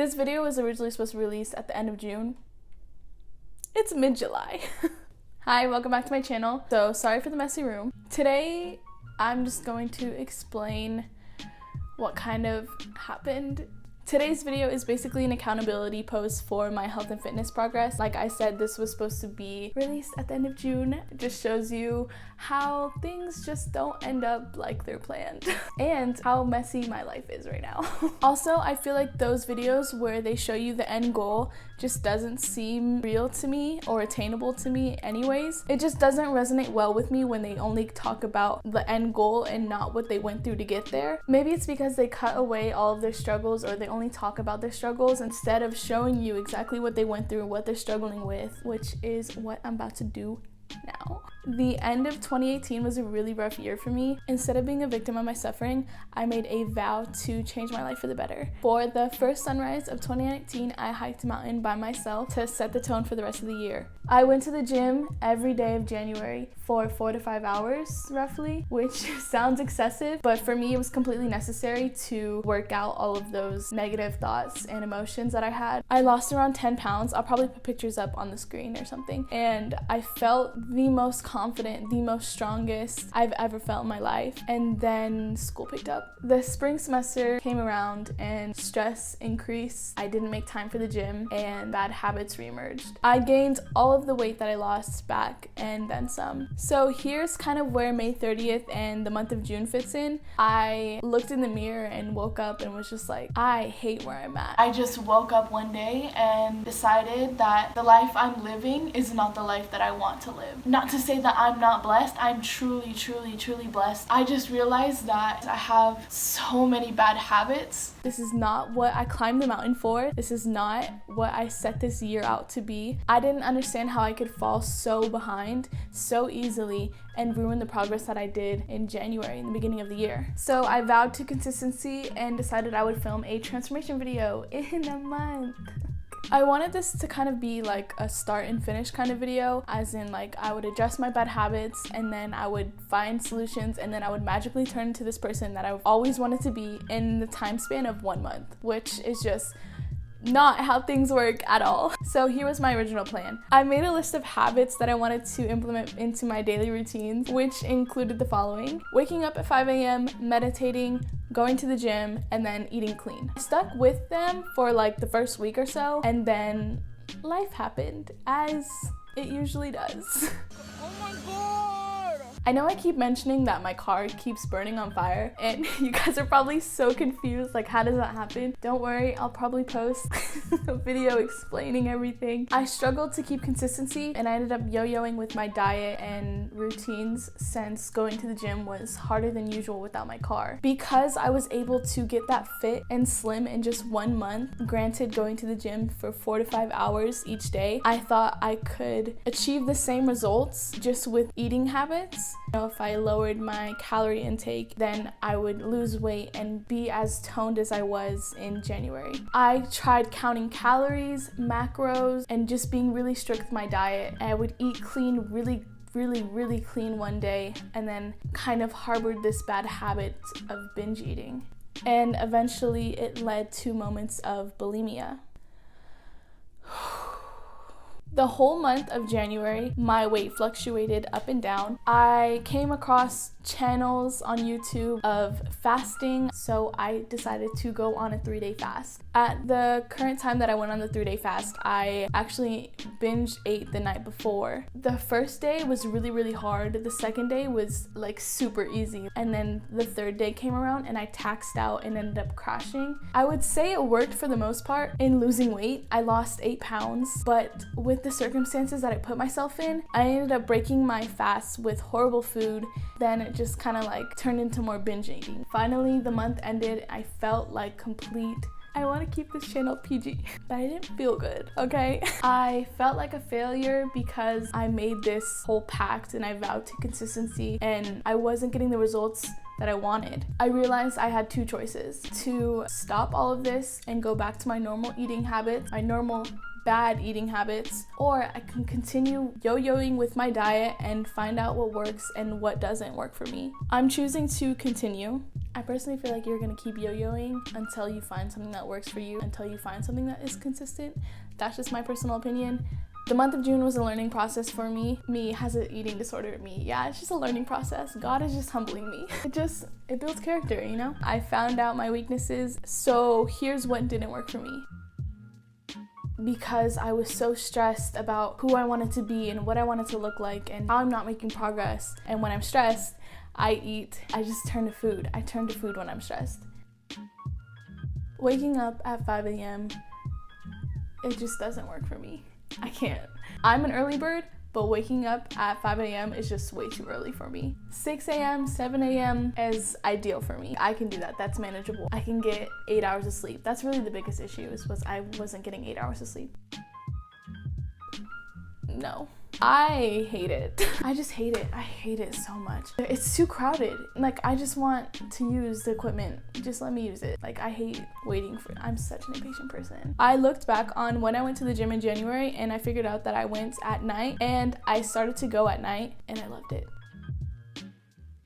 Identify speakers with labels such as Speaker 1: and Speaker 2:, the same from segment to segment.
Speaker 1: This video was originally supposed to release at the end of June. It's mid-July. Hi, welcome back to my channel. So sorry for the messy room. Today, I'm just going to explain what kind of happened. Today's video is basically an accountability post for my health and fitness progress. Like I said, this was supposed to be released at the end of June. It just shows you how things just don't end up like they're planned and how messy my life is right now. Also, I feel like those videos where they show you the end goal just doesn't seem real to me or attainable to me anyways. It just doesn't resonate well with me when they only talk about the end goal and not what they went through to get there. Maybe it's because they cut away all of their struggles, or they only talk about their struggles instead of showing you exactly what they went through, what they're struggling with, which is what I'm about to do now. The end of 2018 was a really rough year for me. Instead of being a victim of my suffering, I made a vow to change my life for the better. For the first sunrise of 2019, I hiked a mountain by myself to set the tone for the rest of the year. I went to the gym every day of January for 4 to 5 hours roughly, which sounds excessive, but for me it was completely necessary to work out all of those negative thoughts and emotions that I had. I lost around 10 pounds. I'll probably put pictures up on the screen or something, and I felt the most confident, the most strongest I've ever felt in my life. And then school picked up. The spring semester came around and stress increased. I didn't make time for the gym and bad habits reemerged. I gained all of the weight that I lost back and then some. So here's kind of where May 30th and the month of June fits in. I looked in the mirror and woke up and was just like, I hate where I'm at. I just woke up one day and decided that the life I'm living is not the life that I want to live. Not to say that I'm not blessed. I'm truly blessed. I just realized that I have so many bad habits. This is not what I climbed the mountain for. This is not what I set this year out to be. I didn't understand how I could fall so behind so easily and ruin the progress that I did in January, in the beginning of the year. So I vowed to consistency and decided I would film a transformation video in a month. I wanted this to kind of be like a start and finish kind of video, as in like I would address my bad habits and then I would find solutions and then I would magically turn into this person that I've always wanted to be in the time span of 1 month, which is just not how things work at all. So here was my original plan. I made a list of habits that I wanted to implement into my daily routines, which included the following: waking up at 5 a.m., meditating, going to the gym, and then eating clean. I stuck with them for like the first week or so, and then life happened, as it usually does. Oh my god! I know I keep mentioning that my car keeps burning on fire, and you guys are probably so confused, like how does that happen? Don't worry, I'll probably post a video explaining everything. I struggled to keep consistency and I ended up yo-yoing with my diet and routines since going to the gym was harder than usual without my car. Because I was able to get that fit and slim in just 1 month, granted going to the gym for 4 to 5 hours each day, I thought I could achieve the same results just with eating habits. You know, if I lowered my calorie intake, then I would lose weight and be as toned as I was in January. I tried counting calories, macros, and just being really strict with my diet. I would eat clean, really clean one day, and then kind of harbored this bad habit of binge eating. And eventually it led to moments of bulimia. The whole month of January, my weight fluctuated up and down. I came across channels on YouTube of fasting, so I decided to go on a 3-day fast. At the current time that I went on the 3-day fast, I actually binge ate the night before. The first day was really hard. The second day was like super easy. And then the third day came around and I taxed out and ended up crashing. I would say it worked for the most part in losing weight. I lost 8 pounds, but with the circumstances that I put myself in, I ended up breaking my fast with horrible food. Then it just kind of like turned into more binge eating. Finally, the month ended. I felt like complete, I want to keep this channel PG, but I didn't feel good, okay? I felt like a failure because I made this whole pact and I vowed to consistency and I wasn't getting the results that I wanted. I realized I had 2 choices: to stop all of this and go back to my normal eating habits, my normal bad eating habits, or I can continue yo-yoing with my diet and find out what works and what doesn't work for me. I'm choosing to continue. I personally feel like you're gonna keep yo-yoing until you find something that works for you, until you find something that is consistent. That's just my personal opinion. The month of June was a learning process for me. Me has an eating disorder. Me, yeah, it's just a learning process. God is just humbling me. It builds character, you know? I found out my weaknesses, so here's what didn't work for me. Because I was so stressed about who I wanted to be and what I wanted to look like and how I'm not making progress. And when I'm stressed, I just turn to food. I turn to food when I'm stressed. Waking up at 5 a.m., it just doesn't work for me. I can't. I'm an early bird, but waking up at 5 a.m. is just way too early for me. 6 a.m., 7 a.m. is ideal for me. I can do that. That's manageable. I can get 8 hours of sleep. That's really the biggest issue, was I wasn't getting 8 hours of sleep. No. I hate it. I just hate it. I hate it so much. It's too crowded. Like, I just want to use the equipment. Just let me use it. Like, I hate waiting for it. I'm such an impatient person. I looked back on when I went to the gym in January and I figured out that I went at night and I started to go at night and I loved it.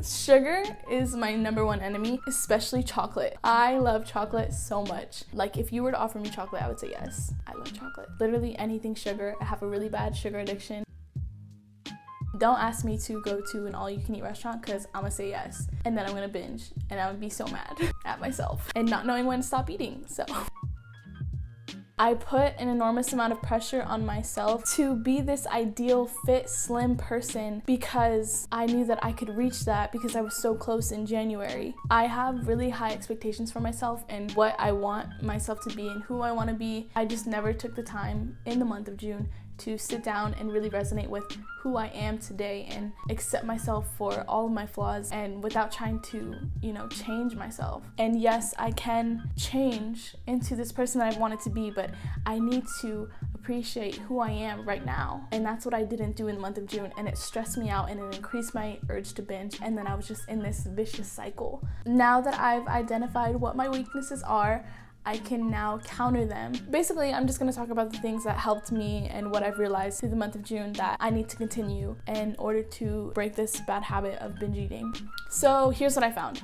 Speaker 1: Sugar is my number one enemy, especially chocolate. I love chocolate so much. Like, if you were to offer me chocolate, I would say yes. I love chocolate. Literally anything sugar. I have a really bad sugar addiction. Don't ask me to go to an all-you-can-eat restaurant because I'm gonna say yes. And then I'm gonna binge and I would be so mad at myself and not knowing when to stop eating, so. I put an enormous amount of pressure on myself to be this ideal fit, slim person because I knew that I could reach that because I was so close in January. I have really high expectations for myself and what I want myself to be and who I want to be. I just never took the time in the month of June to sit down and really resonate with who I am today and accept myself for all of my flaws and without trying to, change myself. And yes, I can change into this person that I wanted to be, but I need to appreciate who I am right now. And that's what I didn't do in the month of June, and it stressed me out and it increased my urge to binge, and then I was just in this vicious cycle. Now that I've identified what my weaknesses are, I can now counter them. Basically, I'm just gonna talk about the things that helped me and what I've realized through the month of June that I need to continue in order to break this bad habit of binge eating. So here's what I found.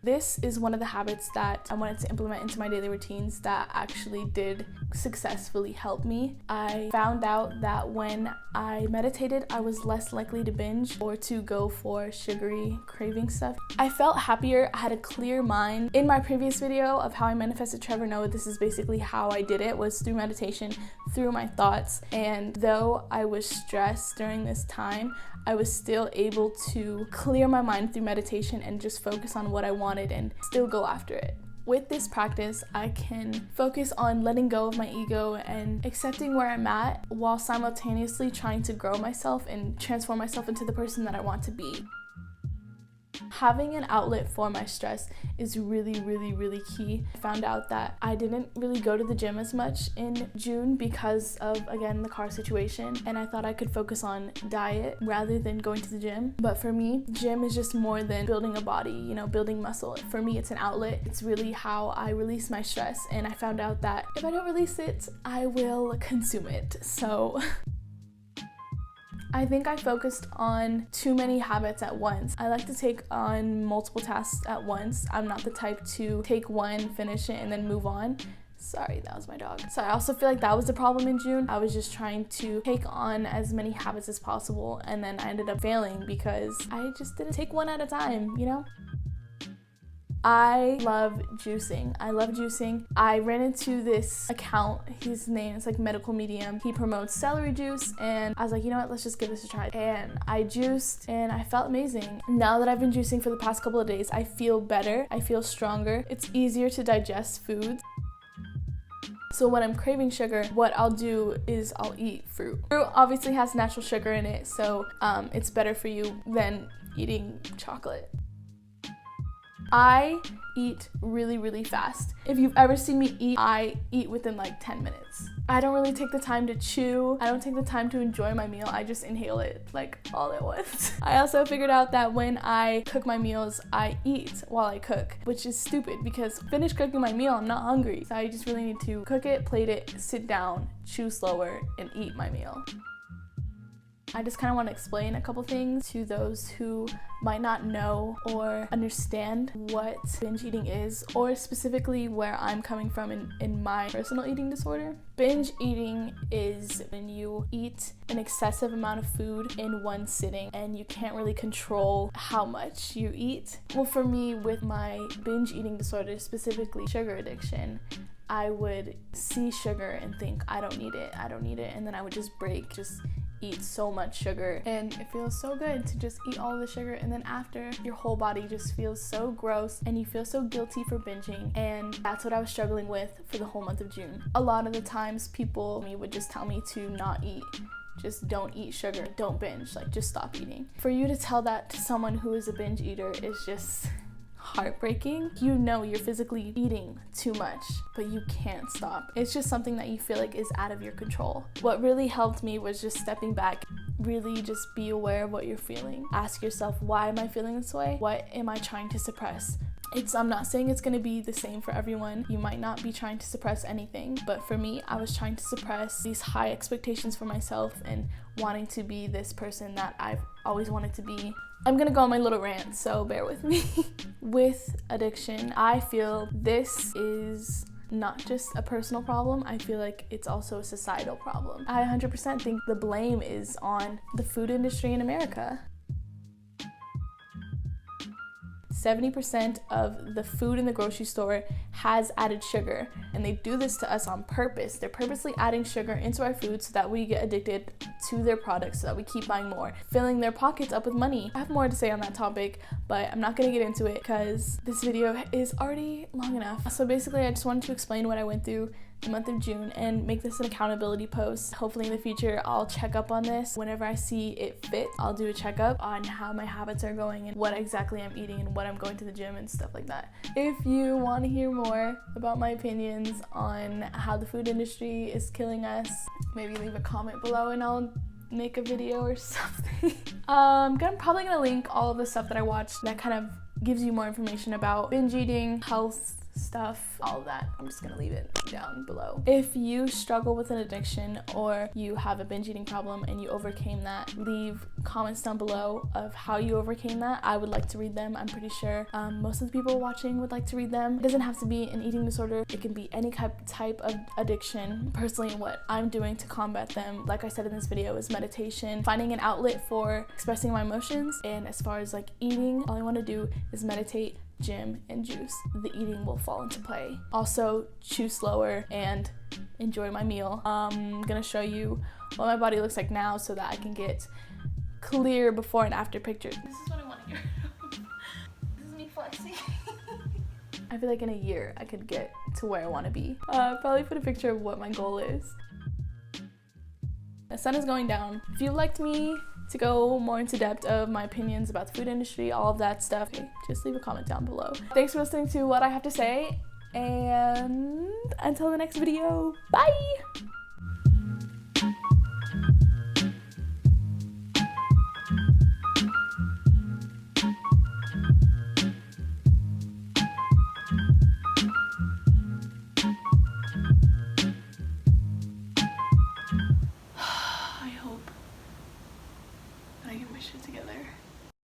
Speaker 1: This is one of the habits that I wanted to implement into my daily routines that actually did successfully help me. I found out that when I meditated, I was less likely to binge or to go for sugary craving stuff. I felt happier. I had a clear mind. In my previous video of how I manifested Trevor Noah, this is basically how I did it, was through meditation, through my thoughts. And though I was stressed during this time, I was still able to clear my mind through meditation and just focus on what I wanted and still go after it. With this practice, I can focus on letting go of my ego and accepting where I'm at while simultaneously trying to grow myself and transform myself into the person that I want to be. Having an outlet for my stress is really, really, really key. I found out that I didn't really go to the gym as much in June because of, again, the car situation, and I thought I could focus on diet rather than going to the gym. But for me, gym is just more than building a body, building muscle. For me, it's an outlet. It's really how I release my stress, and I found out that if I don't release it, I will consume it. So I think I focused on too many habits at once. I like to take on multiple tasks at once. I'm not the type to take one, finish it, and then move on. Sorry, that was my dog. So I also feel like that was the problem in June. I was just trying to take on as many habits as possible, and then I ended up failing because I just didn't take one at a time, I love juicing. I ran into this account. His name is like Medical Medium. He promotes celery juice, and I was like, you know what, let's just give this a try. And I juiced and I felt amazing. Now that I've been juicing for the past couple of days, I feel better. I feel stronger. It's easier to digest foods. So when I'm craving sugar, what I'll do is I'll eat fruit. Fruit obviously has natural sugar in it, so it's better for you than eating chocolate. I eat really, really fast. If you've ever seen me eat, I eat within like 10 minutes. I don't really take the time to chew. I don't take the time to enjoy my meal. I just inhale it like all at once. I also figured out that when I cook my meals, I eat while I cook, which is stupid because finish cooking my meal, I'm not hungry. So I just really need to cook it, plate it, sit down, chew slower, and eat my meal. I just kind of want to explain a couple things to those who might not know or understand what binge eating is, or specifically where I'm coming from in my personal eating disorder. Binge eating is when you eat an excessive amount of food in one sitting and you can't really control how much you eat. Well, for me, with my binge eating disorder, specifically sugar addiction, I would see sugar and think, I don't need it, and then I would just eat so much sugar, and it feels so good to just eat all the sugar, and then after, your whole body just feels so gross and you feel so guilty for binging. And that's what I was struggling with for the whole month of June. A lot of the times people would just tell me to not eat, just don't eat sugar, don't binge, like just stop eating. For you to tell that to someone who is a binge eater is just heartbreaking. You know you're physically eating too much, but you can't stop. It's just something that you feel like is out of your control. What really helped me was just stepping back, really just be aware of what you're feeling. Ask yourself, why am I feeling this way? What am I trying to suppress? I'm not saying it's going to be the same for everyone. You might not be trying to suppress anything, but for me, I was trying to suppress these high expectations for myself and wanting to be this person that I've always wanted to be. I'm gonna go on my little rant, so bear with me. With addiction, I feel this is not just a personal problem. I feel like it's also a societal problem. I 100% think the blame is on the food industry in America. 70% of the food in the grocery store has added sugar, and they do this to us on purpose. They're purposely adding sugar into our food so that we get addicted to their products, so that we keep buying more, filling their pockets up with money. I have more to say on that topic, but I'm not gonna get into it because this video is already long enough. So basically, I just wanted to explain what I went through the month of June and make this an accountability post. Hopefully in the future I'll check up on this whenever I see it fit. I'll do a checkup on how my habits are going and what exactly I'm eating and what I'm going to the gym and stuff like that. If you want to hear more about my opinions on how the food industry is killing us, maybe leave a comment below and I'll make a video or something. I'm probably gonna link all of the stuff that I watched that kind of gives you more information about binge eating, health stuff, all of that. I'm just gonna leave it down below. If you struggle with an addiction or you have a binge eating problem and you overcame that, leave comments down below of how you overcame that. I would like to read them. I'm pretty sure most of the people watching would like to read them. It doesn't have to be an eating disorder. It can be any type of addiction. Personally, what I'm doing to combat them, like I said in this video, is meditation, finding an outlet for expressing my emotions. And as far as like eating, all I want to do is meditate, gym, and juice. The eating will fall into play. Also, chew slower and enjoy my meal. I'm gonna show you what my body looks like now so that I can get clear before and after pictures. This is what I want to hear. This is me flexing. I feel like in a year I could get to where I want to be. Probably put a picture of what my goal is. The sun is going down. If you liked me to go more into depth of my opinions about the food industry, all of that stuff, okay, just leave a comment down below. Thanks for listening to what I have to say, and until the next video, bye!